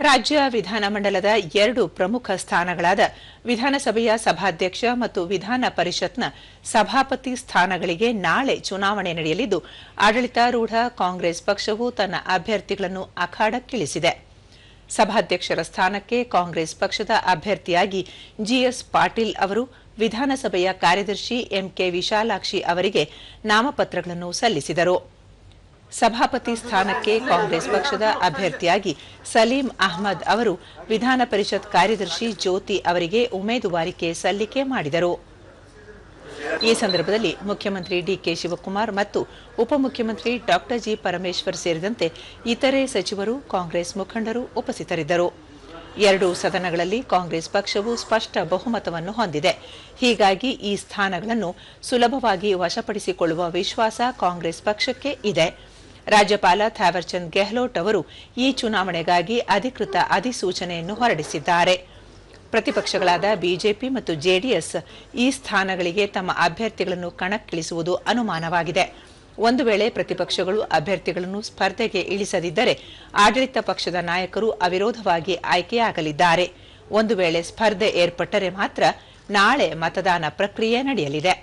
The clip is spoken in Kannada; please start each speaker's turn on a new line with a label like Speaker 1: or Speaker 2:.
Speaker 1: ರಾಜ್ಯ ವಿಧಾನಮಂಡಲದ 2 ಪ್ರಮುಖ ಸ್ಥಾನಗಳಾದ ವಿಧಾನಸಭೆಯ ಸಭಾಧ್ಯಕ್ಷ ಮತ್ತು ವಿಧಾನ ಪರಿಷತ್ನ ಸಭಾಪತಿ ಸ್ಥಾನಗಳಿಗೆ ನಾಳೆ ಚುನಾವಣೆ ನಡೆಯಲಿದ್ದು ಆಡಳಿತಾರೂಢ ಕಾಂಗ್ರೆಸ್ ಪಕ್ಷವು ತನ್ನ ಅಭ್ಯರ್ಥಿಗಳನ್ನು ಅಖಾಡಕ್ಕಿಳಿಸಿದೆ. ಸಭಾಧ್ಯಕ್ಷರ ಸ್ಥಾನಕ್ಕೆ ಕಾಂಗ್ರೆಸ್ ಪಕ್ಷದ ಅಭ್ಯರ್ಥಿಯಾಗಿ ಜಿಎಸ್ ಪಾಟೀಲ್ ಅವರು ವಿಧಾನಸಭೆಯ ಕಾರ್ಯದರ್ಶಿ ಎಂಕೆ ವಿಶಾಲಾಕ್ಷಿ ಅವರಿಗೆ ನಾಮಪತ್ರಗಳನ್ನು ಸಲ್ಲಿಸಿದರು. ಸಭಾಪತಿ ಸ್ಥಾನಕ್ಕೆ ಕಾಂಗ್ರೆಸ್ ಪಕ್ಷದ ಅಭ್ಯರ್ಥಿಯಾಗಿ ಸಲೀಂ ಅಹ್ಮದ್ ಅವರು ವಿಧಾನ ಪರಿಷತ್ ಕಾರ್ಯದರ್ಶಿ ಜ್ಯೋತಿ ಅವರಿಗೆ ಉಮೇದುವಾರಿಕೆ ಸಲ್ಲಿಕೆ ಮಾಡಿದರು. ಈ ಸಂದರ್ಭದಲ್ಲಿ ಮುಖ್ಯಮಂತ್ರಿ ಡಿಕೆ ಶಿವಕುಮಾರ್ ಮತ್ತು ಉಪಮುಖ್ಯಮಂತ್ರಿ ಡಾ ಜಿ ಪರಮೇಶ್ವರ್ ಸೇರಿದಂತೆ ಇತರೆ ಸಚಿವರು, ಕಾಂಗ್ರೆಸ್ ಮುಖಂಡರು ಉಪಸ್ಥಿತರಿದ್ದರು. 2 ಸದನಗಳಲ್ಲಿ ಕಾಂಗ್ರೆಸ್ ಪಕ್ಷವು ಸ್ಪಷ್ಟ ಬಹುಮತವನ್ನು ಹೊಂದಿದೆ. ಹೀಗಾಗಿ ಈ ಸ್ಥಾನಗಳನ್ನು ಸುಲಭವಾಗಿ ವಶಪಡಿಸಿಕೊಳ್ಳುವ ವಿಶ್ವಾಸ ಕಾಂಗ್ರೆಸ್ ಪಕ್ಷಕ್ಕೆ ಇದೆ. ರಾಜ್ಯಪಾಲ ಥಾವರ್ಚಂದ್ ಗೆಹ್ಲೋಟ್ ಅವರು ಈ ಚುನಾವಣೆಗಾಗಿ ಅಧಿಕೃತ ಅಧಿಸೂಚನೆಯನ್ನು ಹೊರಡಿಸಿದ್ದಾರೆ. ಪ್ರತಿಪಕ್ಷಗಳಾದ ಬಿಜೆಪಿ ಮತ್ತು ಜೆಡಿಎಸ್ ಈ ಸ್ಥಾನಗಳಿಗೆ ತಮ್ಮ ಅಭ್ಯರ್ಥಿಗಳನ್ನು ಕಣಕ್ಕಿಳಿಸುವುದು ಅನುಮಾನವಾಗಿದೆ. ಒಂದು ವೇಳೆ ಪ್ರತಿಪಕ್ಷಗಳು ಅಭ್ಯರ್ಥಿಗಳನ್ನು ಸ್ಪರ್ಧೆಗೆ ಇಳಿಸದಿದ್ದರೆ ಆಡಳಿತ ಪಕ್ಷದ ನಾಯಕರು ಅವಿರೋಧವಾಗಿ ಆಯ್ಕೆಯಾಗಲಿದ್ದಾರೆ. ಒಂದು ವೇಳೆ ಸ್ಪರ್ಧೆ ಏರ್ಪಟ್ಟರೆ ಮಾತ್ರ ನಾಳೆ ಮತದಾನ ಪ್ರಕ್ರಿಯೆ ನಡೆಯಲಿದೆ.